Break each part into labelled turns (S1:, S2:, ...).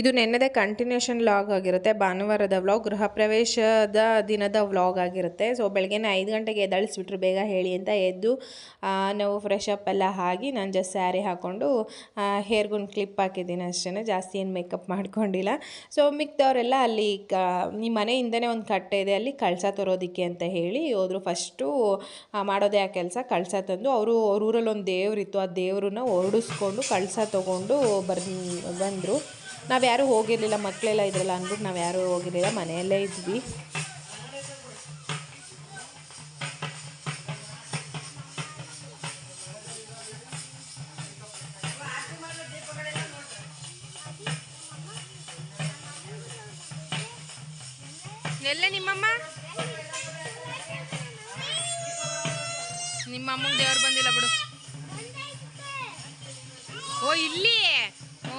S1: ಇದು ನೆನ್ನೆದ continuation vlog ಆಗಿರುತ್ತೆ, ಭಾನುವಾರದ ವ್ಲಾಗ್, ಗೃಹ ಪ್ರವೇಶದ ದಿನದ ವ್ಲಾಗ್ ಆಗಿರುತ್ತೆ. ಸೊ ಬೆಳಗ್ಗೆನೇ 5 ಗಂಟೆಗೆ ಎದ್ದೇಳಿಸ್ಬಿಟ್ರು, ಬೇಗ ಹೇಳಿ ಅಂತ. ಎದ್ದು ನಾವು ಫ್ರೆಶ್ ಅಪ್ ಎಲ್ಲ ಆಗಿ ನಾನು ಜಸ್ಟ್ ಸ್ಯಾರಿ ಹಾಕ್ಕೊಂಡು ಹೇರ್ಗೊಂದು ಕ್ಲಿಪ್ ಹಾಕಿದ್ದೀನಿ ಅಷ್ಟೇ, ಜಾಸ್ತಿ ಏನು ಮೇಕಪ್ ಮಾಡ್ಕೊಂಡಿಲ್ಲ. ಸೊ ಮಿಕ್ದವರೆಲ್ಲ ಅಲ್ಲಿ ಈ ಮನೆಯಿಂದನೇ ಒಂದು ಕಟ್ಟೆ ಇದೆ, ಅಲ್ಲಿ ಕಳಸ ತರೋದಕ್ಕೆ ಅಂತ ಹೇಳಿ ಹೋದ್ರು. ಫಸ್ಟು ಮಾಡೋದೇ ಆ ಕೆಲಸ, ಕಳಸ ತಂದು ಅವ್ರ ಊರಲ್ಲಿ ಒಂದು ದೇವ್ರಿತ್ತು, ಆ ದೇವ್ರನ್ನ ಹೊರಡಿಸ್ಕೊಂಡು ಕಳಸ ತೊಗೊಂಡು ಬಂದರು. ನಾವು ಯಾರೂ ಹೋಗಿರಲಿಲ್ಲ, ಮಕ್ಕಳೆಲ್ಲ ಇದ್ರಲ್ಲ ಅಂದ್ಬಿಟ್ಟು ನಾವು ಯಾರೂ ಹೋಗಿರಲಿಲ್ಲ, ಮನೆಯಲ್ಲೇ ಇದ್ವಿ. ಎಲ್ಲೇ ನಿಮ್ಮಮ್ಮಂಗೆ ದೇವ್ರು ಬಂದಿಲ್ಲ ಬಿಡು. ಓ ಇಲ್ಲಿ, ಓ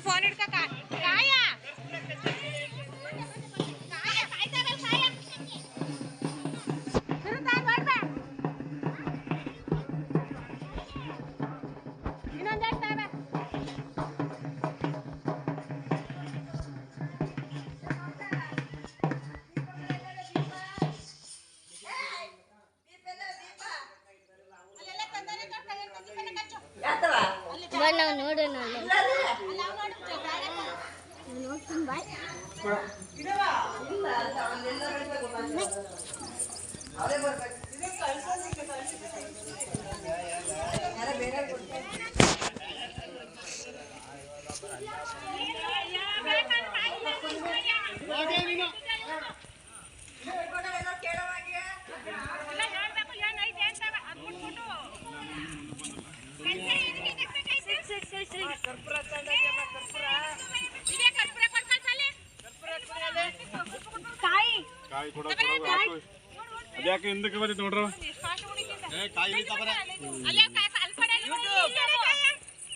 S1: ಫೋನ್ ಹಿಡ್ಕ ಕಾಯ
S2: ನೋಡೋಣ.
S3: ಅದ್ಯಾಕೆ ಹಿಂದಕ್ಕೆ ಬಂದಿತ್ತು ನೋಡ್ರ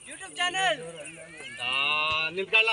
S3: ಯೂಟ್ಯೂಬ್ ಚಾನಲ್ ನಿಂತ್ಕೊಳ್ಳ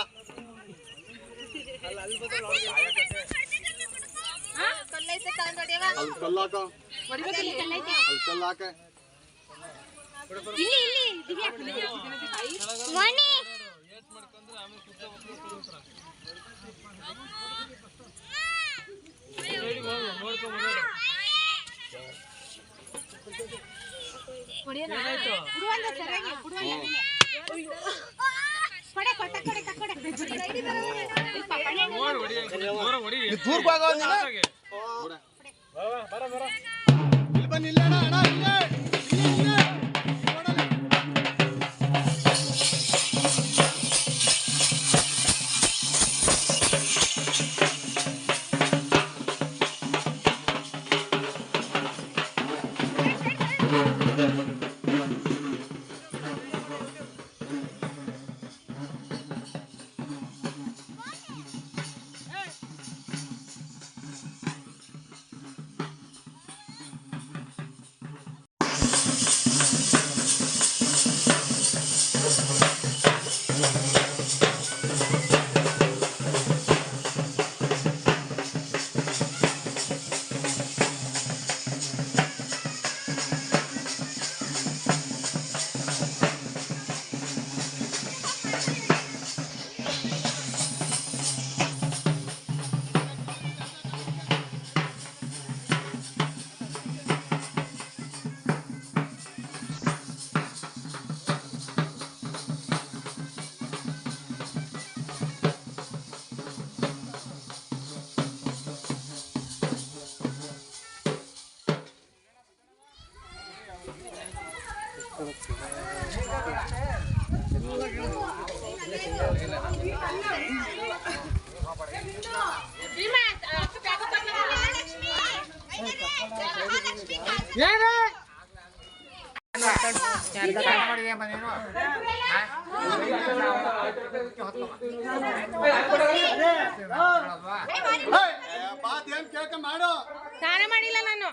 S1: ಸ್ನಾನ ಮಾಡಿಲ್ಲ ನಾನು.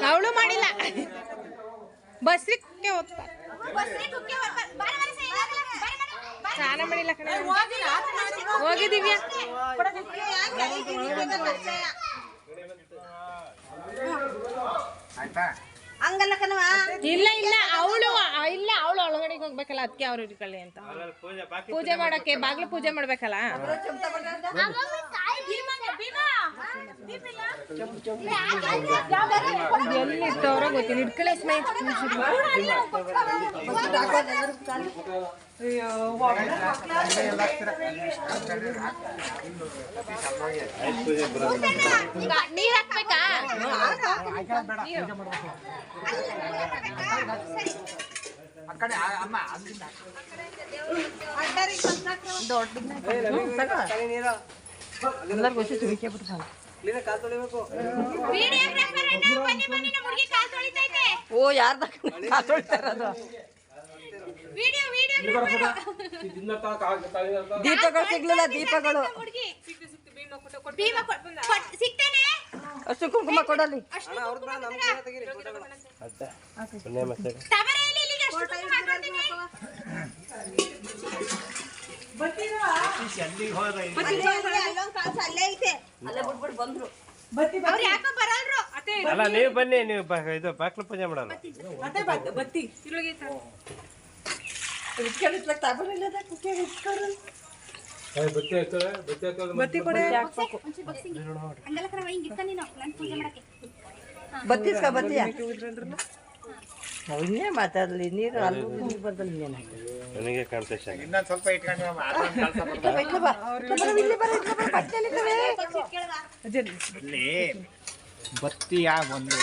S1: ಅವಳು ಮಾಡಿಲ್ಲ. ಬಸ್ರಿಕ್ಕೆ ಹೋಗ್ತಾರೆ. ಸ್ನಾನ ಮಾಡಿಲ್ಲ ಕಣೆ. ಹೋಗಿದೀವಿ. ಇಲ್ಲ ಇಲ್ಲ ಅವಳು ಒಳಗಡೆಗೆ ಹೋಗ್ಬೇಕಲ್ಲ, ಅದಕ್ಕೆ ಅವ್ರು ಇಟ್ಕೊಳ್ಳಿ ಅಂತ. ಪೂಜೆ ಮಾಡಕ್ಕೆ ಬಾಗ್ಲು ಪೂಜೆ ಮಾಡ್ಬೇಕಲ್ಲ. ಎಲ್ಲಿ ಇರ್ತವ್ರ ಗೊತ್ತಿಲ್ಲ. ಇಟ್ಕೊಳ್ಳಿ ಸ್ಮೈ. ನೀರ್ ಹಾಕ್ಬೇಕಾ?
S2: ಓ ಯಾರ್ದ ದೀಪಗಳು ಸಿಗ್ಲಿಲ್ಲ. ದೀಪಗಳು ಅಷ್ಟು ಕುಂಕುಮ ಕೊಡಲಿ.
S4: ಅಲ್ಲ ನೀವು ಬನ್ನಿ, ನೀವು ಇದು ಬಾಕ್ಲು ಪೂಜೆ ಮಾಡಲ್ಲ.
S2: ಅವನ್ನೇ ಮಾತಾಡ್ಲಿ. ನೀರು ಅಲ್ಲಿ ಬರ್ದಲ್ಲಿ
S4: ನನಗೆ ಕಾಣ್ತಾ
S3: ಇನ್ನೊಂದು ಸ್ವಲ್ಪ ಇಟ್ಕೊಂಡು ಬತ್ತಿ ಒಂದು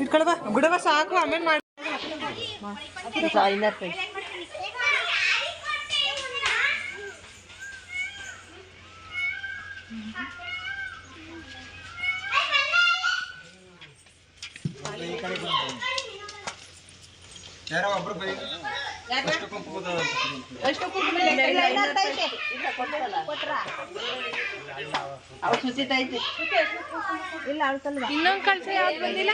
S1: ಇಟ್ಕೊಳ್ಬಾ ಬಿಡವ ಸಾಕು. ಆಮೇಲೆ ಮಾಡಿ.
S3: ಯಾರೋ ಒಬ್ರು ಬರೀ
S1: ಇನ್ನೊಂದು ಕಳ್ಸ ಯಾವ್ದು ಬಂದಿಲ್ಲ.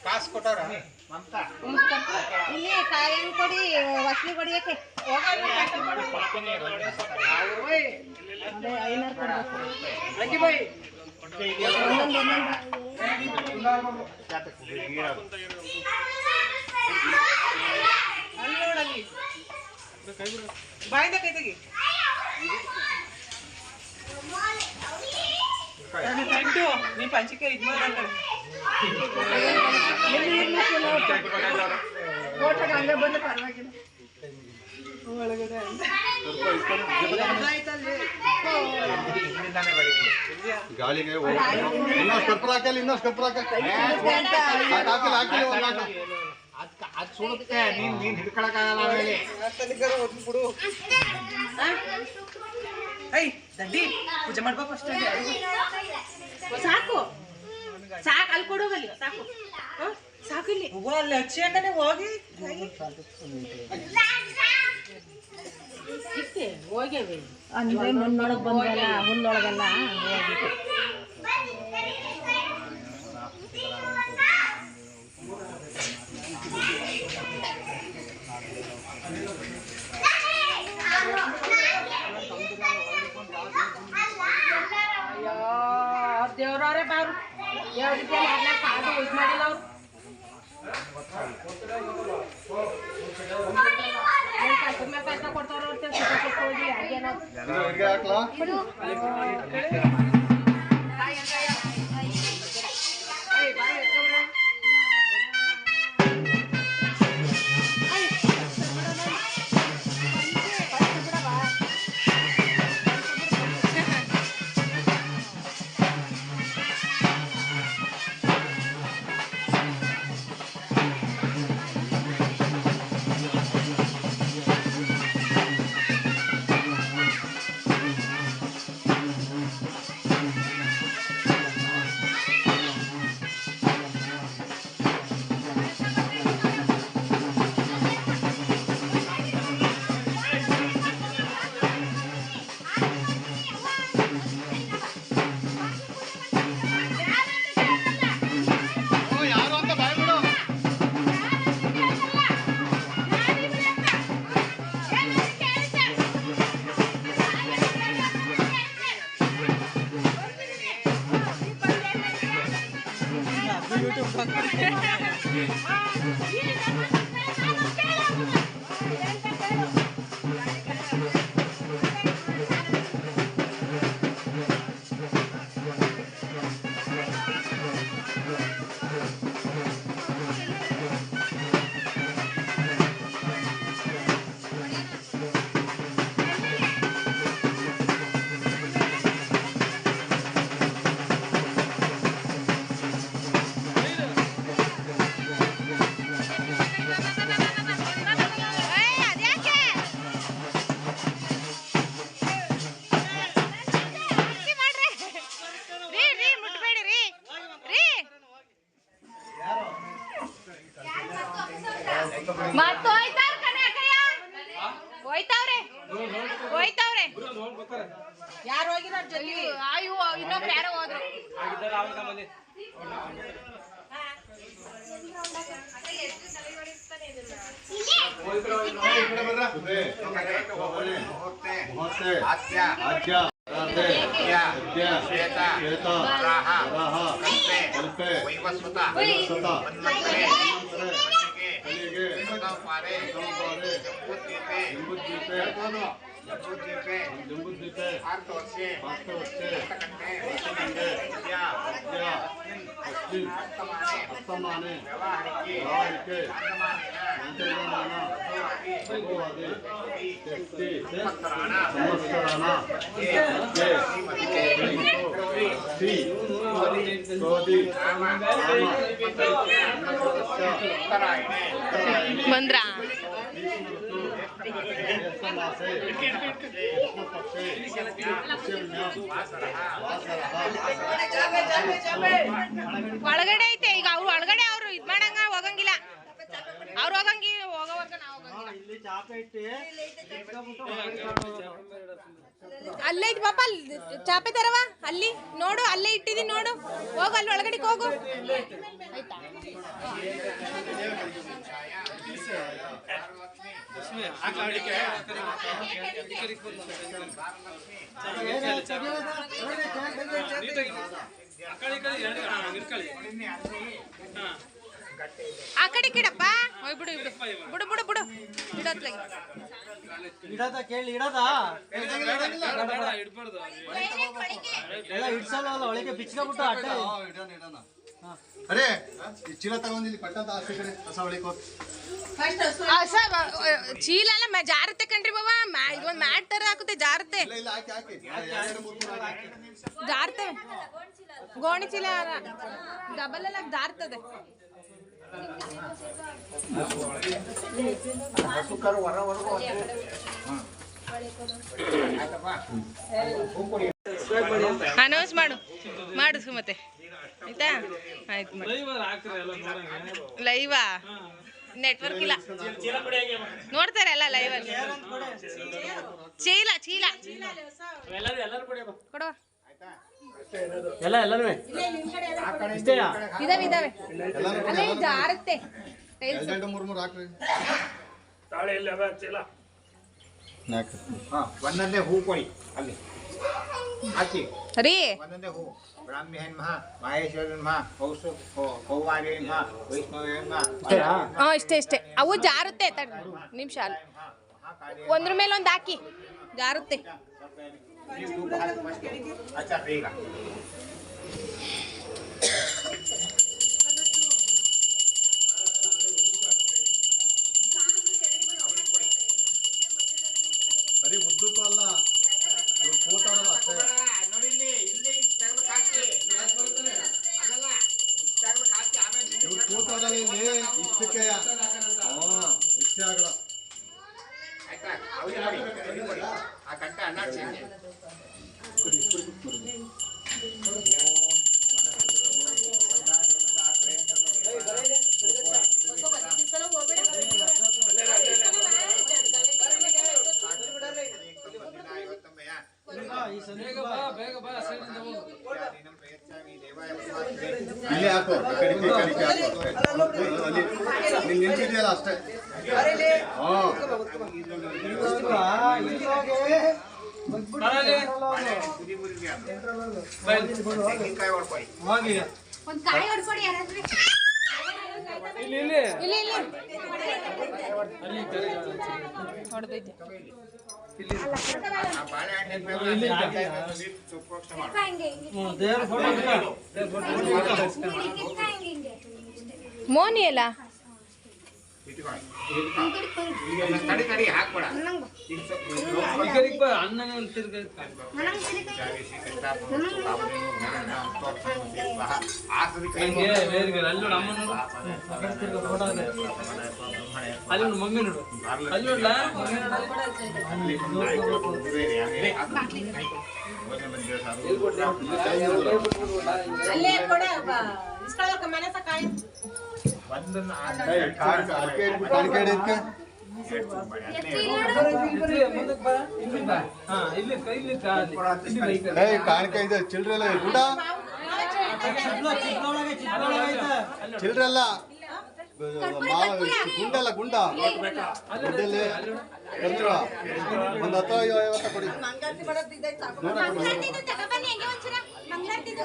S3: ಕಾಸು ಕೊಟ್ಟವ್ರ
S2: ಇಲ್ಲಿ ಕಾಯನ್ನು ಕೊಡಿ, ವಸಲಿ ಕೊಡಿಯಕ್ಕೆ
S1: ಬಾಯಿಂದ ಕೈ ತೆಗಿ. ನೀ ಪಂಚಿಕೆ ಇದು ಮಾಡಿ
S2: ಬಂದು ಪರವಾಗಿಲ್ಲ.
S1: ಒಳಗಡೆ
S3: ಗಾಳಿಗೆ ಇನ್ನೊಂದು ಕರ್ಪೂರ ಹಾಕಲಿ, ಇನ್ನೊಂದು ಕರ್ಪೂರ ಹಾಕಲಿ ಅದು ಸುಡುತ್ತೆ. ನೀನ್ ಹಿಡ್ಕೊಳಕ್ಕಾಗಲ್ಲ ಆಮೇಲೆ.
S1: ಐ ದಡ್ಡಿ ಪೂಜೆ ಮಾಡ್ಬೇಕು ಅಷ್ಟೇ. ಸಾಕು ಸಾಕು, ಅಲ್ಲಿ ಕೊಡೋಗಲ್ಲಿ ಸಾಕು. ಸಾಕು ಇಲ್ಲಿ ಅಲ್ಲಿ ಹಚ್ಚಿ ಅಂತಾನೆ ಹೋಗಿ ಹೋಗ್ಯವಿ
S2: ಅಂದ್ರೆ ಮುನ್ನೊಳಗೆ ಬಂದಲ್ಲ, ಹುಲ್ಲೊಳಗಲ್ಲ ಹೋಗಿತ್ತು.
S1: ದೇವ್ರವ್ರೆ ಬಾರು ದೇವ್ರಿಗೆ ಕಾದು ಯೂಸ್ ಮಾಡಿಲ್ಲ ಅವ್ರು. ಕಷ್ಟ ಕೊಡ್ತಾರ
S3: ಅಡ್ಗೆ ಹಾಕ್ಲಾ
S2: ಯಾರು ಹೋಗಿರೋ ಜೊತೆ
S1: ಅಯ್ಯೋ ಇನ್ನೊಬ್ರು ಯಾರೋ ಹೋದ್ರು ಬಂದ್ರಾ ಒಳಗಡೆ ಐತೆ ಈಗ ಅವ್ರು ಒಳಗಡೆ ಅವ್ರು ಇದ್ ಮಾಡಂಗ ಹೋಗಂಗಿಲ್ಲ ಅವ್ರು ಹೋಗೋವರ್ಗ ನಾವು ಅಲ್ಲೇ ಐತಿ ಪಾಪ ಚಾಪೆ ತರವ ಅಲ್ಲಿ ನೋಡು ಅಲ್ಲೇ ಇಟ್ಟಿದೀನಿ ನೋಡು ಹೋಗು ಅಲ್ಲಿ ಒಳಗಡೆ ಹೋಗು ಆ ಕಡೆ ಕಿಡಪ್ಪ ಬಿಡು ಬಿಡು ಬಿಡು ಬಿಡು ಬಿಡು ಬಿಡತ್ಲಾಗಿ
S5: ಇಡದ ಕೇಳಿ ಇಡದ ಎಲ್ಲ ಇಡ್ಸಲ್ಲ ಒಳಗೆ ಬಿಚ್ಕೊಬಿಟ್ಟು ಅಡ್ಡ
S3: ಅರೆ ಚೀಲ ತಗೊಂಡಿಲ್ಲಿ ಪಟ್ಟಂತ ಆಸೆ ಕಡೆ ಹೊಸ ಒಳಗೆ
S1: ಚೀಲ ಎಲ್ಲ ಜಾರುತ್ತೆ ಕಣ್ರಿ ಬಾಬಾ ಇದೊಂದು ಮ್ಯಾಟ್ ತರ ಹಾಕುತ್ತೆ ಜಾರುತ್ತೆ ಜಾರ್ತವೆ ಗೋಣಿ ಚೀಲ ಡಬಲ್ ಎಲ್ಲ ಜಾರ್ತದೆ ಅನೌನ್ಸ್ ಮಾಡು ಸುಮತೆ ಆಯ್ತಾ ಆಯ್ತು ಲೈವಾ ನೆಟ್ವರ್ಕ್ ಇಲ್ಲ ನೋಡ್ತಾರೆ ಎಲ್ಲ ಲೈವ್ ಅಲ್ಲಿ ಚೀಲ ಚೀಲ ಕೊಡುವ
S5: ಎಲ್ಲರೂ
S1: ಇದಾವೆ ಅಲ್ಲೇ ಜಾರುತ್ತೆ
S3: ಮೂರು ಹಾಕ್ರಿ
S6: ಒಂದೊಂದೇ ಹೂ ಕೊಡಿ ಅಲ್ಲಿ ಹಾಕಿ
S1: ರೀ
S6: ಒಂದೊಂದೇ ಹೂ ಬ್ರಾಹ್ಮಿ ಮಹಾ ಮಹೇಶ್ವರ ಮಹಾ ಕೌಮಾರಿ ಮಹಾ ವೈಷ್ಣವ ಮಹಾ
S1: ಇಷ್ಟೇ ಅವು ಜಾರುತ್ತೆ ನಿಮಿಷ ಒಂದ್ರ ಮೇಲೆ ಒಂದು ಹಾಕಿ ಜಾರುತ್ತೆ.
S6: अच्छा रहेगा
S3: ಬರೀ ಉದ್ದಕ್ಕೂ ಅಲ್ಲ, ಇವ್ರು ಕೂತಾರಲ್ಲ ಅಷ್ಟೇ.
S6: ನೋಡಿ ಇಲ್ಲಿ ಇಷ್ಟು ತಗಲು ಕಾಕಿ ಅಲ್ಲಲ್ಲ ಇಷ್ಟು ತಗಲು ಕಾಕಿ ಆಮೇಲೆ
S3: ಇವ್ರು ಕೂತಾರಲ್ಲ ಇಲ್ಲಿ ಇಷ್ಟಕ್ಕೆ ಇಷ್ಟೇ ಆಗಲ್ಲ.
S6: ಆಯ್ತಾ ಅವ್ರಿಗೆ ನೋಡಿ ಕೊಡಿ ಆ ಕಟ್ಟ ಅಲ್ಲಾಡ್ಸಿ
S3: ಇಲ್ಲಿ ಹಾಕು, ಕಡಿಕೆ ಹಾಕು. ಅಲ್ಲಿ ನೀನ್ ನಿಂತಿದ್ಯಲ್ಲ ಅಷ್ಟೇ.
S6: ತೆಂಗಿನಕಾಯಿ ಹೊಡ್ಕೊಳ್ಳಿ
S7: ಒಂದು ಕಾಯಿ ಹೊಡ್ಕೊಡಿ ಯಾರಾದ್ರೂ.
S1: ಹೊಡೆದೈತೆ.
S7: ಹಿಂಗೆ ಹಿಂಗೆ
S1: ಮೋನಿ ಅಲ್ಲ
S6: ತಡಿ ಹಾಕ್ಬೇಡ
S5: ಅಲ್ಲಿ ಮಮ್ಮಿ ನೋಡು ಅಲ್ಲಿ ನೋಡ್ಲಾ
S2: ಅಲ್ಲೇ ಕೊಡ ಇಸ್ಕೊಳ್ಳೋಕೆ ಮನೆ ಕಾಯಿ
S3: ಕಾಣಿಕೆ ಇದೆ, ಚಿಲ್ಡ್ರೆ ಎಲ್ಲ ಊಟ ಚಿಲ್ಡ್ರೆ ಅಲ್ಲ, ಗುಂಡಲ್ಲ ಗುಂಡ ಗುಂಡಲ್ಲಿ ಒಂದು 10-50 ಕೊಡಿ.
S7: ಮಂಗಳಾರತಿದು ತಗೊಬನ್ನಿ ಹೆಂಗೆ ಒಂಚೂರ ಮಂಗಳಾರತಿದು.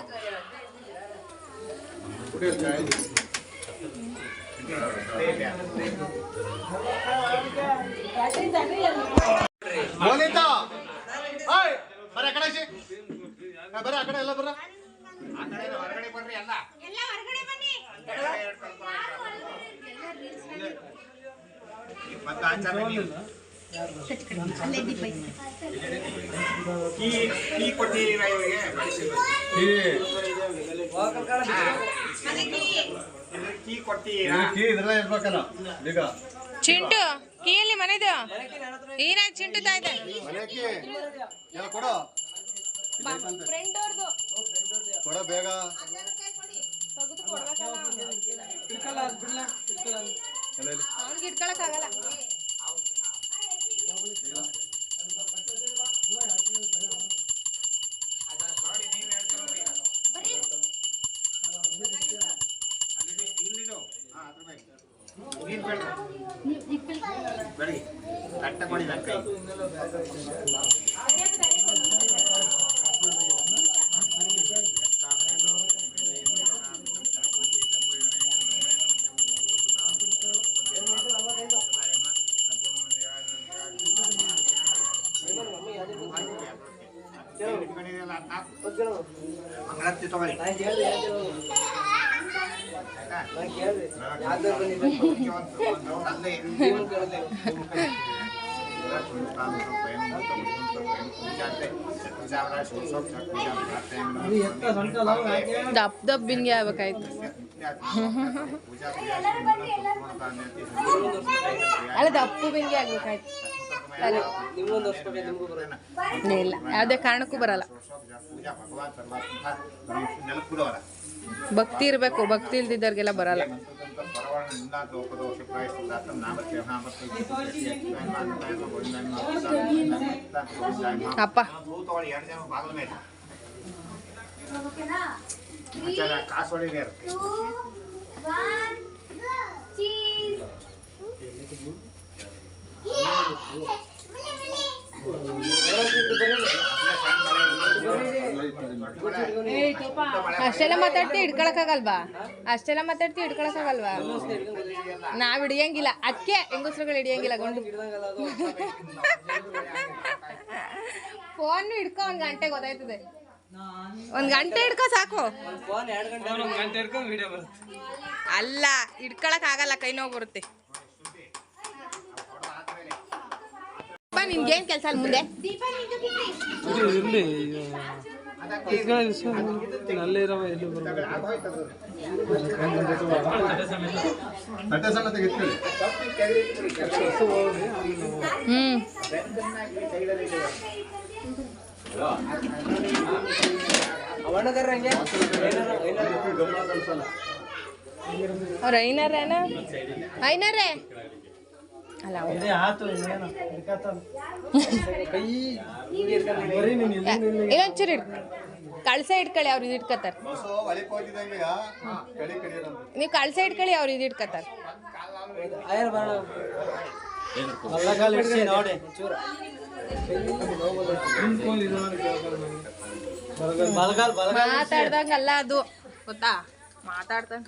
S3: ಮೋನಿತಾ ಬರ ಆ ಕಡೆ ಬರ, ಆ ಕಡೆ ಎಲ್ಲ ಬರ.
S6: ಹೊರಗಡೆ ಬರ್ರಿ ಅಲ್ಲ
S7: ಎಲ್ಲ ಹೊರಗಡೆ ಬನ್ನಿ.
S6: ಮತ್ತೆ ಆಚಾರ ಕೀ ಕೊಟ್ಟಿದ್ದೀರಾ ಇವರಿಗೆ ಕೀ ಕೊಟ್ಟಿದ್ದೀರಾ
S3: ಇದ್ರಲ್ಲ ಇರ್ಬೇಕಲ್ಲ ಈಗ
S1: ಚಿಂಟು ಕೀಯಲ್ಲಿ ಮನೆದು ಏನಾಯ್ತು ಚಿಂಟು ತಾಯ್ದೆ
S3: ಮನೆಗೆ ಎಲ್ಲ ಕೊಡೋ,
S1: ಫ್ರೆಂಡ್ ಅವ್ರದ್ದು
S3: ಕೊಡ ಬೇಗ.
S1: ತೆಗೆದು ಕೊಡ್ಬೇಕಲ್ಲ
S3: ಎಲ್ಲ ಇಲ್ಲಿ.
S1: ಅವ್ನಿಗೆ ಇಟ್ಕೊಳಕ್ಕಾಗಲ್ಲ.
S6: ಇಲ್ಲಿದು ಬೆಳಿ ಕಟ್ಟ ಕೊಡಿ ನನ್ನ ಕೈ ಮಂಗಳಾರತಿ ತಗೊಳ್ಳಿ
S1: ದಪ್ಪ ದಬ್ಬಿನ್ಗೆ ಆಗ್ಬೇಕಾಯ್ತು. ಅಲ್ಲ ದಪ್ಪ ಬಿನ್ಗೆ ಆಗ್ಬೇಕಾಯ್ತು. ಇಲ್ಲ ಯಾವುದೇ ಕಾರಣಕ್ಕೂ ಬರಲ್ಲ. ಭಕ್ತಿ ಇರಬೇಕು, ಭಕ್ತಿ ಇಲ್ದಿದ್ದವ್ರಿಗೆಲ್ಲ ಬರಲ್ಲ. ಅಪ್ಪ
S6: ಕಾಸು ಹೊಡಿದೆ
S1: ಅಷ್ಟೆಲ್ಲ ಮಾತಾಡ್ತಿ ಹಿಡ್ಕೊಳಕ್ಕಾಗಲ್ವಾ? ಅಷ್ಟೆಲ್ಲ ಮಾತಾಡ್ತಿ ಹಿಡ್ಕೊಳಕ್ಕಾಗಲ್ವಾ? ನಾವ್ ಹಿಡಿಯಂಗಿಲ್ಲ, ಅದಕ್ಕೆ ಹೆಂಗಸ್ರುಗಳು ಹಿಡಿಯಂಗಿಲ್ಲ ಗಂಡು. ಫೋನ್ ಹಿಡ್ಕೊ 1 ಗಂಟೆ ಗೊತ್ತಾಯ್ತದೆ. 1 ಗಂಟೆ ಹಿಡ್ಕೊ ಸಾಕು.
S5: ಒಂದ್ ಗಂಟೆ ಹಿಡ್ಕೊಂಡು ವಿಡಿಯೋ ಬರುತ್ತೆ.
S1: ಅಲ್ಲ ಹಿಡ್ಕೊಳಕ್ ಆಗಲ್ಲ, ಕೈ ನೋವು ಬರುತ್ತೆ. ನಿನ್ಗೇನ್ ಕೆಲಸ ಅಲ್ಲಿ ಮುಂದೆ?
S5: ಅಲ್ಲೇ ಇರೋ ಎಲ್ಲಿ
S3: ತಟ್ಟೆ ಸಮೇತ ಎತ್ಕೊಳ್ಳಿ.
S1: ಅವ್ರ ಐನರೇನ ಐನರೇ ಅಲ್ಲ ಇನ್ನೊಂಚೂರು ಕಳ್ಸ ಇಟ್ಕೊಳ್ಳಿ, ಅವ್ರು ಇದು ಇಟ್ಕೋತಾರೆ. ನೀವು ಕಳ್ಸ ಇಟ್ಕೊಳ್ಳಿ, ಅವ್ರು ಇದು ಇಟ್ಕೋತಾರೆ. ಮಾತಾಡ್ದಂಗಲ್ಲ ಅದು ಗೊತ್ತಾ, ಮಾತಾಡ್ದಂಗ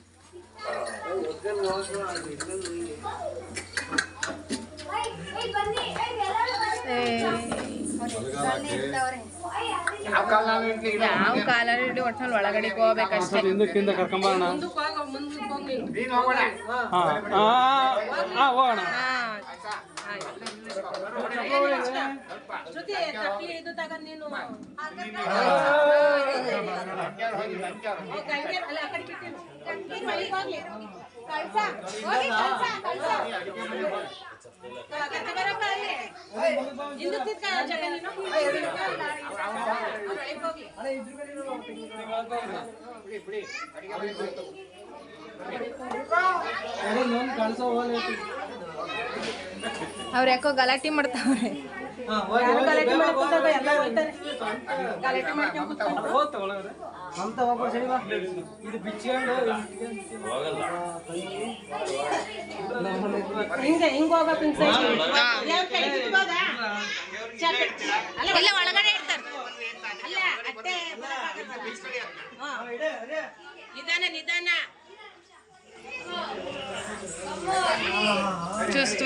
S1: ಯಾವ ಕಾಲರ್ ಇಡಿ ಒಟ್ನಲ್ಲಿ ಒಳಗಡೆ ಹೋಗ್ಬೇಕಷ್ಟೇ.
S5: ಹಿಂದಕ್ಕಿಂತ ಕರ್ಕೊಂಬರೋಣ. ಹೋಗೋಣ.
S1: ಅವ್ರು ಯಾಕೋ ಗಲಾಟೆ ಮಾಡ್ತಾವ್ರೆ.
S5: ಇದು ಬಿಚ್ಕೊಂಡು
S1: ಇಲ್ಲ ಒಳಗಡೆ ಇರ್ತಾರೆ. ನಿಧಾನ ಚುಸ್ತು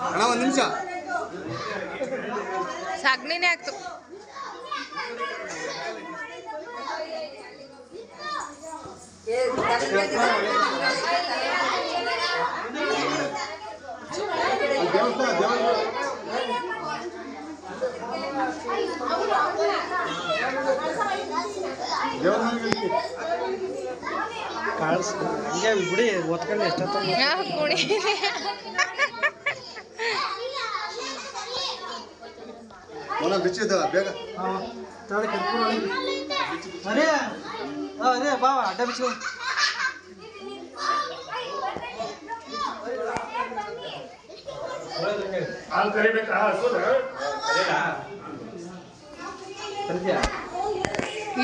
S3: ಅಣ್ಣ 1 ನಿಮಿಷ.
S1: ಸಗಣಿನೇ ಆಗ್ತು.
S5: ಬಿಡಿ ಒತ್ಕೊಂಡು ಎಷ್ಟೊತ್ತ
S1: ಕುಡಿ
S3: ಬಿಚ್ಚಿದ್ದಲ್ಲ ಬೇಗ.
S5: ಅರೇ ಅದೇ ಬಾವ ಅಡ್ಡ ಬಿಚ್ಚು.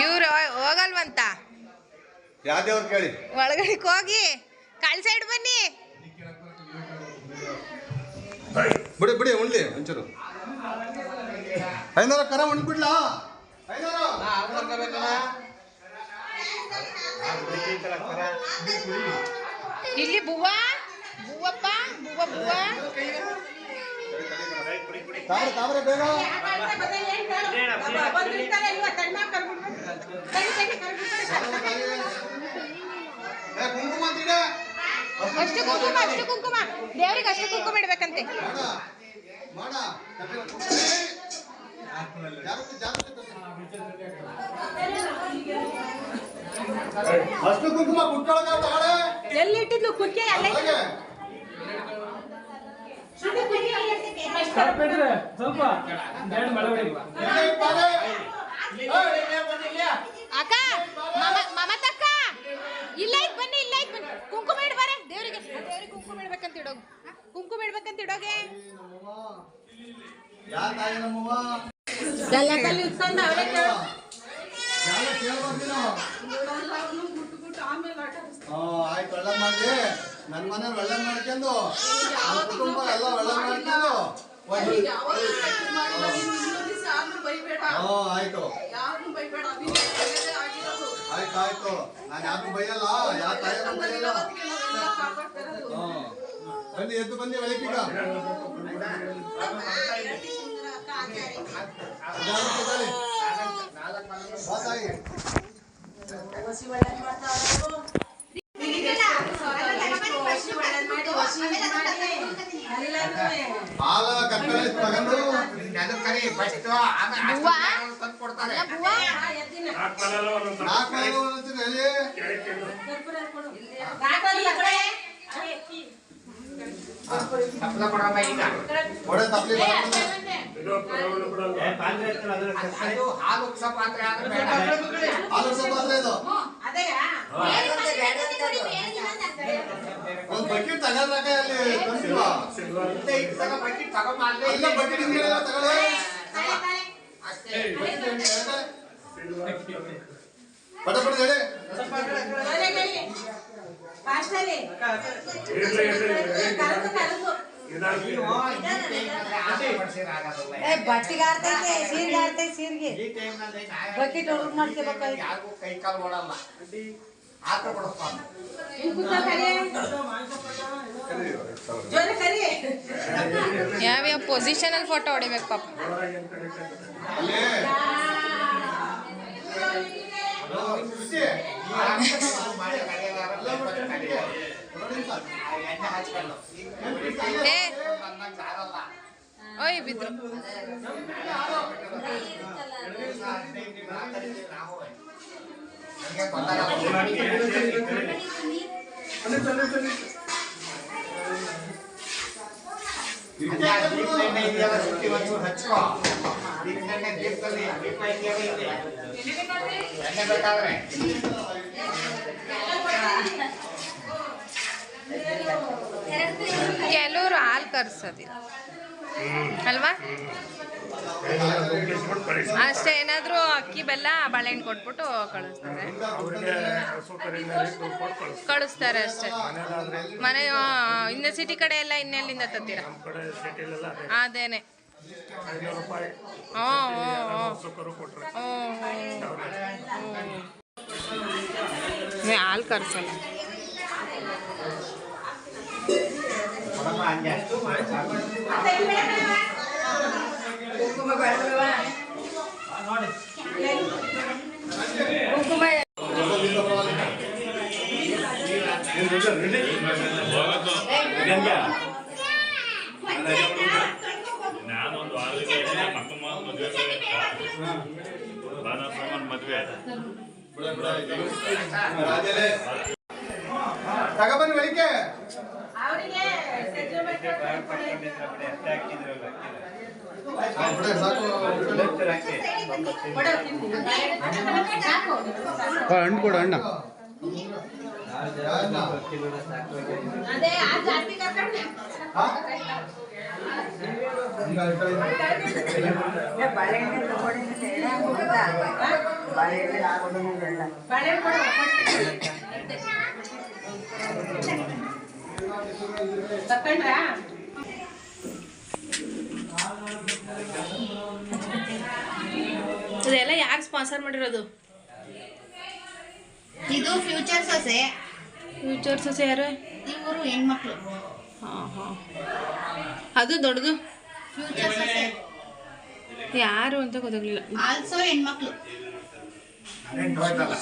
S1: ಇವ್ರು ಹೋಗಲ್ವಂತ.
S3: ಯಾವ ದೇವ್ರು ಕೇಳಿ
S1: ಒಳಗಡೆಗೆ ಹೋಗಿ ಕಾಲ್ ಸೈಡ್ ಬನ್ನಿ.
S3: ಬಿಡಿ ಬಿಡಿ ಉಣ್ಲಿ ಒಂಚೂರು. ಐನೂರ ಕರ ಉಣ್ಬಿಡ್ಲಾ?
S1: ಇಲ್ಲಿ ಬುವ್ವ ಬುವ್ವಪ್ಪ ಬುವ್ವ ಬುವ್ವ
S3: ತಾಮ್ರೆ ಬೇಗ. ಕುಂಕುಮ
S1: ಅಷ್ಟು ಕುಂಕುಮ ದೇವ್ರಿಗೆ ಅಷ್ಟು ಕುಂಕುಮ ಇಡ್ಬೇಕಂತೆ.
S3: ಅಷ್ಟು ಕುಂಕುಮ ಕುಟ್ಕೊಳಕ
S2: ಎಲ್ಲಿಟ್ಟಿದ್ಲು ಕುಕ್ಕೆ ಅಲ್ಲೇ
S5: ಸ್ವಲ್ಪ
S1: ಅಕ್ಕ ಮಮತಕ್ಕ ಇಲ್ಲ ಬನ್ನಿ, ಇಲ್ಲ ಬನ್ನಿ. ಕುಂಕುಮ ಇಡ್ಬಾರೆ ದೇವ್ರಿಗೆ. ದೇವ್ರಿಗೆ ಕುಂಕುಮ ಇಡ್ಬೇಕಂತ ಇಡೋಗು. ಕುಂಕುಮ ಇಡ್ಬೇಕಂತ ಇಡೋಗೆ.
S2: ಎಲ್ಲ ಕಲ್ಲಿ ಇಟ್ಕೊಂಡು ಅವಳೆ
S3: ಆಮೇಲೆ ಆಯ್ತು ಒಳ್ಳೆ ಮಾಡಿ ನನ್ನ ಮನೆ ಒಳ್ಳೆ ಮಾಡ್ಕೊಂಡು ನನ್ನ ಕುಟುಂಬ ಎಲ್ಲ ಒಳ್ಳೆ ಮಾಡ್ಕೊಂಡು ಆಯ್ತು ಆಯ್ತು ನಾನು ಯಾರು ಬೈಯಲ್ಲ ಯಾವ ತಾಯಿಗೂ ಬೈಯಲ್ಲ ಬನ್ನಿ ಎದ್ದು ಬನ್ನಿ ಒಳಗೀಗ ಹಾಲ ಕಟ್ಟೆ ತಗೊಂಡು
S6: ಕರಿ ಫಸ್ಟ್ ತಂದು ಕೊಡ್ತಾರೆ
S3: ನಾಲ್ಕು ಮನೆಗೆ ಒಂದೊಂದು ಹೇಳಿ
S6: ತಪ್ಪಲ ಕೊಡಮ್ಮ ಈಗ
S3: ಒಡೆ ತಪ್ಪಲಿ
S6: ಅದು ಹಾಲು ಉಕ್ಸ ಪಾತ್ರೆ ಆದ್ರೆ ಬೇಡ
S3: ಹಾಲು ಸ್ವಲ್ಪ ಆದ್ರೆ ಇದು ಒಂದು ಬಕೆಟ್ ತಗೊಂಡ್ರಾಕ ಅಲ್ಲಿ ತಂದಿಲ್ವಾ
S6: ಬಕೆಟ್ ತಗೊಂಬ
S3: ಅಲ್ಲ ಬಕೆಟ್ ಹಿಂಗೆ ತಗೊಳ್ಳಿ ಪಟ ಪಟ ಹೇಳಿ
S2: ಬಟ್ಟಿಗಾರ್ತೈತೆ ಸೀರ್ಗಾರ್ತೈತೆ ಸೀರ್ಗೆ
S6: ಈ ಟೈಮ್ನಲ್ಲಿ
S2: ಬಕೆಟ್ ಹೊರಗೆ ಮಾಡ್ಕೋಬೇಕಾಯ್ತು
S6: ಯಾರಿಗೂ ಕೈ ಕಾಲು ಓಡಲ್ಲ ಆತ ಕೊಡಪ್ಪ
S1: ಯಾವ್ಯಾವ ಪೊಸಿಷನಲ್ಲಿ ಫೋಟೋ ಹೊಡಿಬೇಕು ಪಾಪ
S3: ಅಲ್ಲಿ
S1: ಏ ಓಯ್ ಬಿದ್ರು
S6: ಹಚ್ಕೋ ದೀಪದಲ್ಲಿ ದೀಪ ಎಣ್ಣೆ ಬೇಕಾದ್ರೆ
S1: ಕೆಲವರು ಹಾಲು ಕರ್ಸೋದಿಲ್ಲ ಅಲ್ವಾ ಅಷ್ಟೇ ಏನಾದರೂ ಅಕ್ಕಿ ಬೆಲ್ಲ ಬಾಳೆಹಣ್ಣು ಕೊಟ್ಬಿಟ್ಟು ಕಳಿಸ್ತಾರೆ ಅಷ್ಟೇ ಮನೆ ಇನ್ನು ಸಿಟಿ ಕಡೆ ಎಲ್ಲ ಇನ್ನೆಲ್ಲಿಂದ ತತ್ತೀರ ಅದೇನೆ ಹಾಲು ಕರ್ಸಲ್ಲ
S8: ನಾನೊಂದು ವಾರದಲ್ಲಿ ಮಕ್ಕಮ್ಮ ಮದುವೆ
S3: ತಗೊಬನ್ನಿ ಬೆಳಿಗ್ಗೆ
S5: ಹಣ್ಣು ಕೊಡು ಅಣ್ಣ
S1: ಇದೆಲ್ಲ ಯಾರು ಸ್ಪಾನ್ಸರ್ ಮಾಡಿರೋದು?
S7: ಇದು ಫ್ಯೂಚರ್ ಸೊಸೆ.
S1: ಫ್ಯೂಚರ್ ಸೊಸೆ ಯಾರು?
S7: ಇವರು ಹೆಣ್ಮಕ್ಳು.
S1: ಹಾಂ ಅದು ದೊಡ್ಡದು
S7: ಫ್ಯೂಚರ್ ಸೊಸೆ
S1: ಯಾರು ಅಂತ ಗೊತ್ತಾಗ್ಲಿಲ್ಲ.
S7: ಆಲ್ಸೋ ಹೆಣ್ಮಕ್ಳು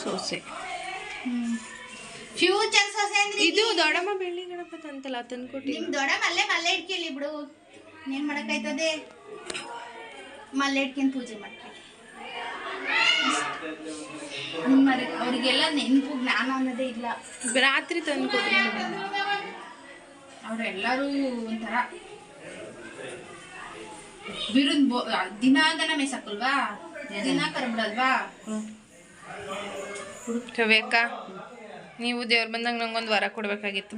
S1: ಸೊಸೆ.
S7: ಫ್ಯೂಚರ್ ಸೊಸೆ ಅಂದ್ರೆ
S1: ಇದು ದೊಡ್ಡಮ್ಮ ಬೆಳ್ಳಿ ಗಣಪತಿ ಅಂತಲ್ಲ ತಂದ್ಕೊಟ್ಟಿ.
S7: ನಿಮ್ ದೊಡ್ಡ ಮಲ್ಲೆ ಇಟ್ಕೊಳ್ಳಿ ಬಿಡು, ಏನ್ ಮಾಡಕ್ಕಾಯ್ತದೆ, ಮಲ್ಲೆ ಇಟ್ಕೊಂಡು ಪೂಜೆ ಮಾಡ್ಕೊಳ್ಳಿ. ಅವ್ರಿಗೆಲ್ಲ ನೆನಪು ಜ್ಞಾನ ಅನ್ನೋದೇ ಇಲ್ಲ.
S1: ರಾತ್ರಿ ತಂದ್ಕೊಟ್ಟಿ.
S7: ಅವರೆಲ್ಲರೂ ಒಂಥರ ಬಿರುದ್ ದಿನ ದನ ಮೇಸಕ್ಕಲ್ವಾ, ದಿನ ಕರ್ಬಿಡಲ್ವಾ.
S1: ಬೇಕಾ ನೀವು ದೇವ್ರ ಬಂದಾಗ ನಂಗೊಂದು ವರ ಕೊಡ್ಬೇಕಾಗಿತ್ತು.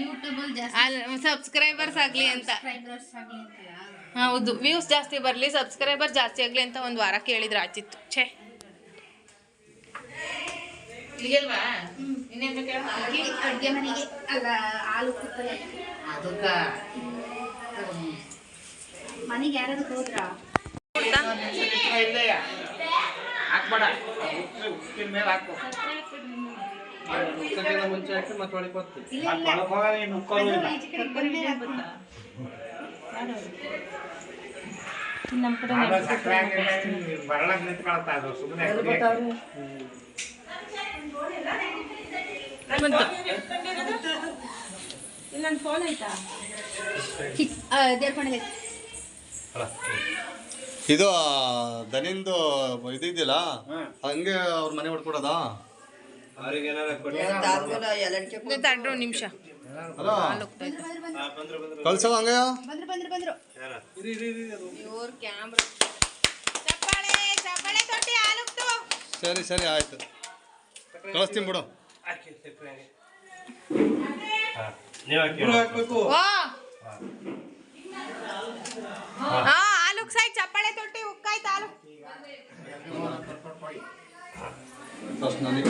S7: ಯೂಟ್ಯೂಬಲ್ಲಿ ಜಾಸ್ತಿ
S1: ಸಬ್ಸ್ಕ್ರೈಬರ್ಸ್ ಆಗಲಿ ಅಂತ.
S7: ಆಗ್ಲಿ ಅಂತೀರಾ?
S1: ಹೌದು, ವ್ಯೂಸ್ ಜಾಸ್ತಿ ಬರಲಿ, ಸಬ್ಸ್ಕ್ರೈಬರ್ ಜಾಸ್ತಿ ಆಗಲಿ ಅಂತ ಒಂದು ವಾರ ಕೇಳಿದ್ರೆ ಆಯ್ತಿತ್ತು. ಛೇ
S7: ಅಡ್ಗೆ ಮನೆಗೆ ಅಲ್ಲ ಹಾಲು ಕುತ್ತಲೆ ಮನೆಗೆ ಯಾರಾದ್ರೂ ಹೋದ್ರಾ
S6: ಹಾಕ್ಬೇಡ ಉಪ್ಪಿನ ಮೇಲೆ ಹಾಕು
S3: ಮುಂಚೆ ಹಾಕಿ ಮತ್ತೆ ಒಳಗೆ ಬರ್ತೀವಿ.
S7: ಇಲ್ಲ ಇಲ್ಲ
S6: ಒಳಗೆ ಹೋಗಲ್ಲ, ನೀನು ಉಕ್ಕೋದು ಇಲ್ಲ.
S7: ಈಚೆ ಕಡೆ ಬಂದ್ಮೇಲೆ ಹಾಕು.
S2: ನಮ್ಮ ಕಡೆ
S6: ಆಗ ಸಕ್ಕರೆ ಹಾಕಿದ್ರೆ ನೀನು ಬರಳಕ್ಕೆ ನಿಂತ್ಕೊಳ್ತಾ ಅದು ಸುಮ್ಮನೆ
S2: ಇಲ್ಲ ನನ್ನ ಫೋನ್ ಆಯ್ತಾ
S7: ದೇವ್ರ ಮನೇಲಿ
S3: ಇದು ದನಿಂದು ಇದೆಯಲ್ಲ ಹಂಗೆ ಅವ್ರ ಮನೆ ಹೊಡ್ಕೊಡೋದಾ
S4: ಅವ್ರಿಗೆ ಏನಾರ ಕೊಟ್ಟು
S1: ತಡ್ರಿ ಒಂದು ನಿಮಿಷ.
S3: ಅಲ್ಲ ಕಳ್ಸವ ಹಂಗೆ
S7: ಬಂದ್ರು
S1: ಇವ್ರ ಕ್ಯಾಮ್ರಾ ಚಪ್ಪಾಳೆ ಚಪ್ಪಾಳೆ ತೊಟ್ಟಿ ಹಾಲುಕ್ತು.
S3: ಸರಿ ಸರಿ ಆಯ್ತು ಕಳಿಸ್ತೀನಿ ಬಿಡು.
S4: ಹಾಕಿ ಸಕ್ಕರೆ ಹಾಕಿ. ನೀವು ಹಾಕಿ
S1: ಓ ಹಾ ಹಾಲು ಉಕ್ಸಾಯ್ ಚಪ್ಪಾಳೆ ತೊಟ್ಟಿ ಉಕ್ಕಾಯ್ತು ಹಾಲು.
S3: ಫಸ್ಟ್ ನನಗೆ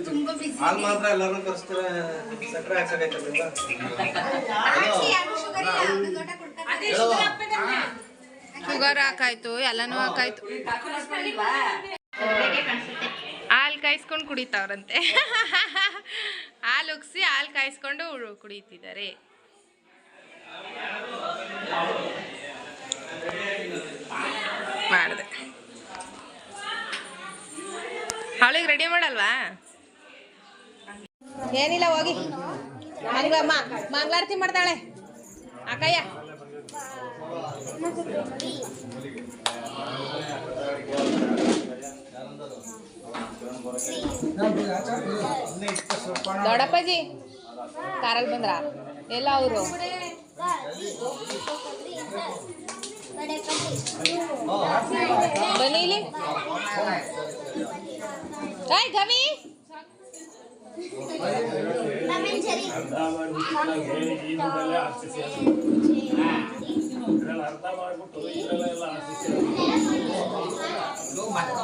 S7: ತುಂಬಾ ಬಿಸಿ
S4: ಹಾಲು ಮಾತ್ರ ಎಲ್ಲರೂ ಕರೆಸ್ತಾರೆ ಸಕ್ಕರೆ ಹಾಕ್ಸಕೈತಲ್ಲ
S7: ಹಾಕಿ ಯಾರು ಶುಗರ್ ಇಲ್ಲ ಒಂದು ಲೋಟ ಕೊಡ್ತಾರೆ
S1: ಶುಗರ್ ಹಾಕಾಯ್ತು ಎಲ್ಲನೂ ಹಾಕಾಯ್ತು. ಹಾಲು ಕಾಯಿಸ್ಕೊಂಡು ಕುಡಿತಾವ್ರಂತೆ. ಹಾಲು ಉಗ್ಸಿ ಹಾಲು ಕಾಯಿಸ್ಕೊಂಡು ಕುಡಿತಿದ್ದಾರೆ. ಮಾಡಿದೆ ಅವಳಿಗೆ ರೆಡಿ ಮಾಡಲ್ವಾ? ಏನಿಲ್ಲ ಹೋಗಿ ಮಂಗಳಾರತಿ ಮಾಡ್ತಾಳೆ ಅಕ್ಕಯ್ಯ. ದೊಡ್ಡಪ್ಪಾಜಿ ಕಾರಲ್ಲಿ ಬಂದ್ರ ಎಲ್ಲ ಅವರು ಬನ್ನಿ ಇಲ್ಲಿ. ಏಯ್ ಗವಿ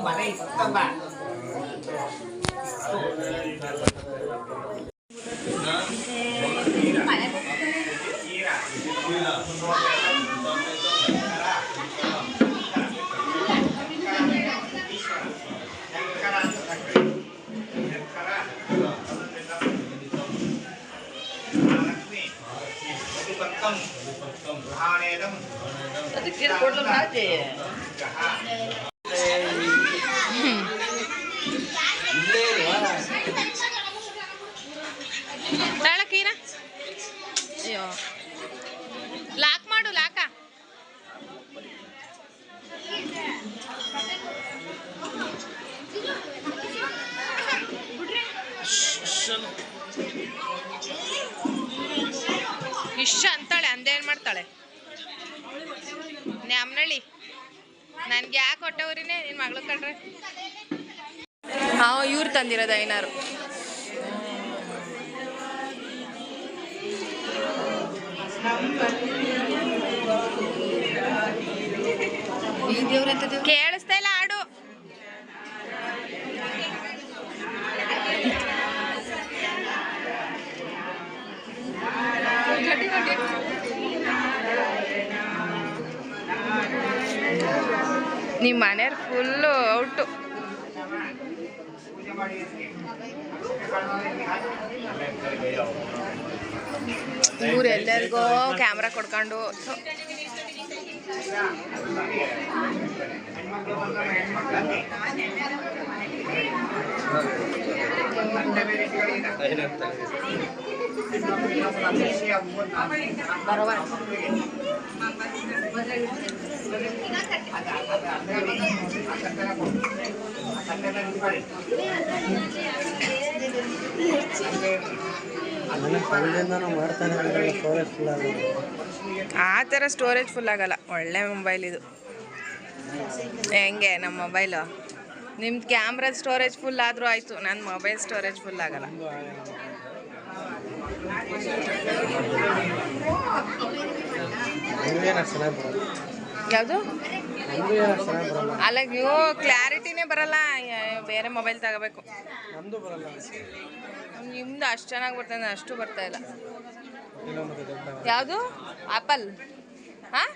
S6: ಮನೆ ಇತ್ತಂಬ
S1: ತಾಳಕೀನ ಅಯ್ಯೋ ಲಾಕ್ ಮಾಡು ಲಾಕ. ಇಷ್ಟ ಅಂತಾಳೆ ಅಂದೇನು ಮಾಡ್ತಾಳೆ ನ್ಯಾಮ್ನಳ್ಳಿ. ನನ್ಗೆ ಯಾಕೆ ಹೊಟ್ಟೆವ್ರಿನೇ ನಿನ್ನ ಮಗಳು ಕಣ್ರೆ. ಹಾಂ ಇವ್ರು ತಂದಿರೋದು ಐನಾರು. ಕೇಳಿಸ್ತಾ ಇಲ್ಲ ಹಾಡು. ನಿಮ್ಮ ಮನೆಯವ್ರು ಫುಲ್ಲು ಔಟು. ಇವ್ರು ಎಲ್ಲರಿಗೋ ಕ್ಯಾಮ್ರಾ ಕೊಡ್ಕೊಂಡು ಆ ಥರ ಸ್ಟೋರೇಜ್ ಫುಲ್ ಆಗಲ್ಲ. ಒಳ್ಳೆ ಮೊಬೈಲ್ ಇದು. ಹೆಂಗೆ ನಮ್ಮ ಮೊಬೈಲು ನಿಮ್ದು ಕ್ಯಾಮ್ರಾ ಸ್ಟೋರೇಜ್ ಫುಲ್ ಆದರೂ ಆಯಿತು, ನನ್ನ ಮೊಬೈಲ್ ಸ್ಟೋರೇಜ್ ಫುಲ್ ಆಗಲ್ಲ. ಯಾವುದು ಅಲ್ಲ ನೀವು ಕ್ಲಾರಿಟಿನೇ ಬರಲ್ಲ, ಬೇರೆ ಮೊಬೈಲ್ ತಗೋಬೇಕು. ನಿಮ್ದು ಅಷ್ಟು ಚೆನ್ನಾಗಿ ಬರ್ತದೆ, ಅಷ್ಟು ಬರ್ತಾ ಇಲ್ಲ. ಯಾವುದು ಆ್ಯಪಲ್? ಹಾಂ,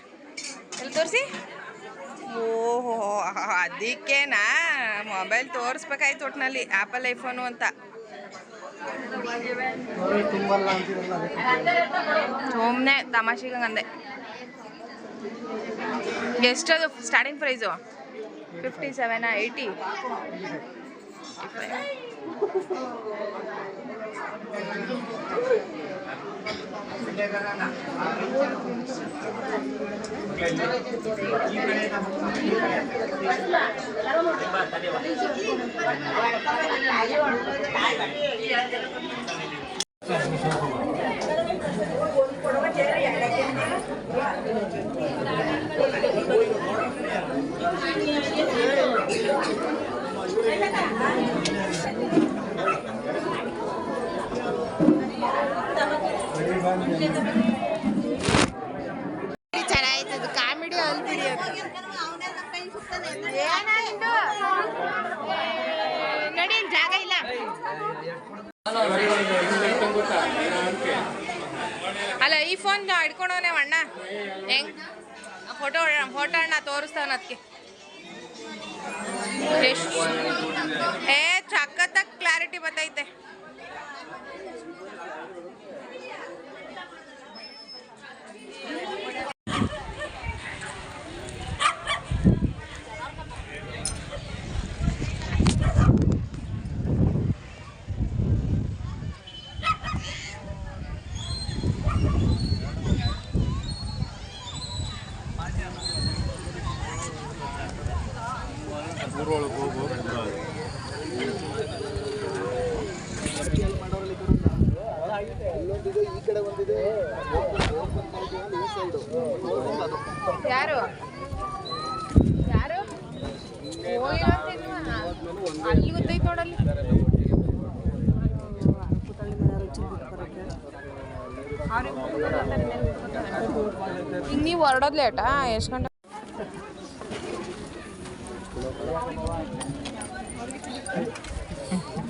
S1: ಎಲ್ಲಿ ತೋರಿಸಿ. ಓಹೋ, ಅದಕ್ಕೇನಾ ಮೊಬೈಲ್ ತೋರಿಸ್ಬೇಕಾಯ್ತು ಒಟ್ಟಿನಲ್ಲಿ, ಆ್ಯಪಲ್ ಐಫೋನು ಅಂತ. ಸುಮ್ಮನೆ ತಮಾಷೆಗೆ ಅಂದೆ. ಎಷ್ಟದು ಸ್ಟಾರ್ಟಿಂಗ್ ಪ್ರೈಸು? 57 80? ಚೆನ್ನಾಯ್ತದು ಕಾಮಿಡಿ ಅಲ್ಬಿಡಿ ಅದು. ನೋಡಿ ಜಾಗ ಇಲ್ಲ. ಅಲ್ಲ ಈ ಫೋನ್ ಹಿಡ್ಕೊಂಡವನೇ ಅಣ್ಣ, ಹೆಂಗ್ ಫೋಟೋ ಅಣ್ಣ ತೋರಿಸ್ತಾವ ಅದಕ್ಕೆ. ಎಷ್ಟು ಸಖತ್ತಾಗಿ ಕ್ಲಾರಿಟಿ ಬರ್ತೈತೆ. ಯಾರು ಯಾರು ಅಲ್ಲಿ ಗೊತ್ತೈತೆ ನೋಡಲ್ಲಿ. ಈಗ ನೀವು ಹೊರಡೋದು ಲೇಟಾ? ಎಷ್ಟು ಗಂಟೆ?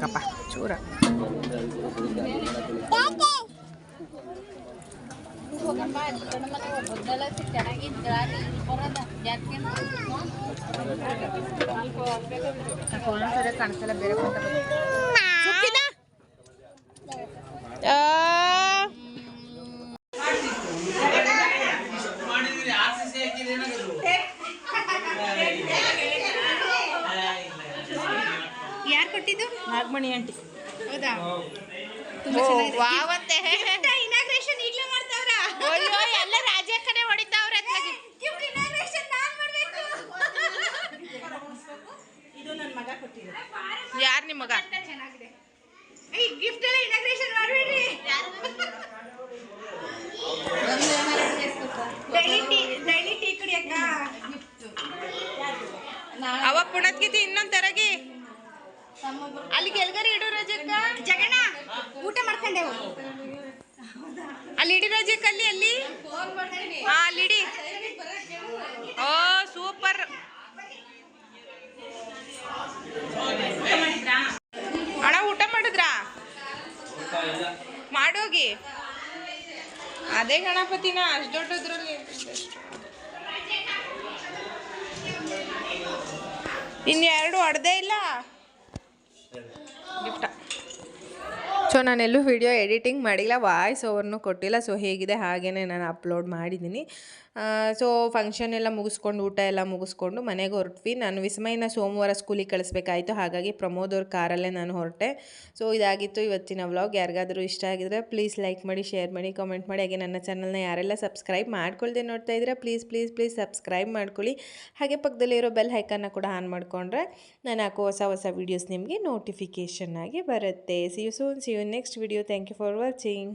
S1: ಕಪ್ಪ ಚೂರ ಕಾಣಿಸಲ್ಲ ಬೇರೆ
S7: ಯಾರು ಕೊಟ್ಟಿದ್ದು?
S2: ನಾಗಮಣಿ ಆಂಟಿ.
S7: ಹೌದಾ?
S1: ವಾವಂತೆ
S7: ಇನಾಗ್ರೇಷನ್ ಈಗಲೇ ಮಾಡ್ತಾವ್ರ?
S1: ಅಯ್ಯೋ ಎಲ್ಲ ರಾಜ್ಯಕ್ಕನೆ ಹೊಡಿತಾವ್ರೆ.
S7: ಇದು ನನ್ನ ಮಗ ಕೊಟ್ಟಿದ್ದು.
S1: ಯಾರು ನಿಮ್ಮ ಮಗ?
S7: ಚೆನ್ನಾಗಿದೆ. ಈ ಗಿಫ್ಟ್ ಎಲ್ಲ ಇನಾಗ್ರೇಷನ್ ಮಾಡಬೇಡಿ. ಡೈಲಿ ಟೀ ಕುಡಿಯಕ್ಕ.
S1: ಅವ ಪುಣದ್ಗಿತಿ ಇನ್ನೊಂದು ತರಗಿ ಅಲ್ಲಿ ಕೆಳಗಡೆ ಇಡೋ ರಜಕ್ಕ
S7: ಜಗಣ ಊಟ ಮಾಡ್ಕೊಂಡೆವು.
S1: ಅಲ್ಲಿ ಇಡಿ ರಜಕ್ಕಲ್ಲಿ ಅಲ್ಲಿ ಹಾ ಅಲ್ಲಿಡಿ. ಓ ಸೂಪರ್. ಅಣ್ಣ ಊಟ ಮಾಡಿದ್ರಾ? ಮಾಡೋಗಿ. ಅದೇ ಗಣಪತಿನ ಅಷ್ಟು ದೊಡ್ಡದ್ರಲ್ಲಿ ಇನ್ನೆರಡು ಹೊಡೆದೇ ಇಲ್ಲ ಗಿಫ್ಟ. ಸೊ ನಾನೆಲ್ಲೂ ವಿಡಿಯೋ ಎಡಿಟಿಂಗ್ ಮಾಡಿಲ್ಲ, ವಾಯ್ಸ್ ಓವರ್ನು ಕೊಟ್ಟಿಲ್ಲ. ಸೊ ಹೇಗಿದೆ ಹಾಗೇ ನಾನು ಅಪ್ಲೋಡ್ ಮಾಡಿದ್ದೀನಿ. ಸೊ ಫಂಕ್ಷನ್ ಎಲ್ಲ ಮುಗಿಸ್ಕೊಂಡು ಊಟ ಎಲ್ಲ ಮುಗಿಸ್ಕೊಂಡು ಮನೆಗೆ ಹೊರಟ್ವಿ. ನಾನು ವಿಸ್ಮಯನ ಸೋಮವಾರ ಸ್ಕೂಲಿಗೆ ಕಳಿಸ್ಬೇಕಾಯಿತು, ಹಾಗಾಗಿ ಪ್ರಮೋದ್ ಅವ್ರ ಕಾರಲ್ಲೇ ನಾನು ಹೊರಟೆ. ಸೊ ಇದಾಗಿತ್ತು ಇವತ್ತಿನ ವ್ಲಾಗ್. ಯಾರಿಗಾದರೂ ಇಷ್ಟ ಆಗಿದ್ರೆ ಪ್ಲೀಸ್ ಲೈಕ್ ಮಾಡಿ, ಶೇರ್ ಮಾಡಿ, ಕಮೆಂಟ್ ಮಾಡಿ. ಹಾಗೆ ನನ್ನ ಚಾನಲ್ನ ಯಾರೆಲ್ಲ ಸಬ್ಸ್ಕ್ರೈಬ್ ಮಾಡ್ಕೊಳ್ದೆ ನೋಡ್ತಾ ಇದ್ದೀರಾ ಪ್ಲೀಸ್ ಸಬ್ಸ್ಕ್ರೈಬ್ ಮಾಡ್ಕೊಳ್ಳಿ. ಹಾಗೆ ಪಕ್ಕದಲ್ಲಿರೋ ಬೆಲ್ ಐಕನ್ನ ಕೂಡ ಆನ್ ಮಾಡಿಕೊಂಡ್ರೆ ನಾನು ಹಾಕೋ ಹೊಸ ವೀಡಿಯೋಸ್ ನಿಮಗೆ ನೋಟಿಫಿಕೇಷನ್ ಆಗಿ ಬರುತ್ತೆ. See you soon, see you next video. Thank you for watching.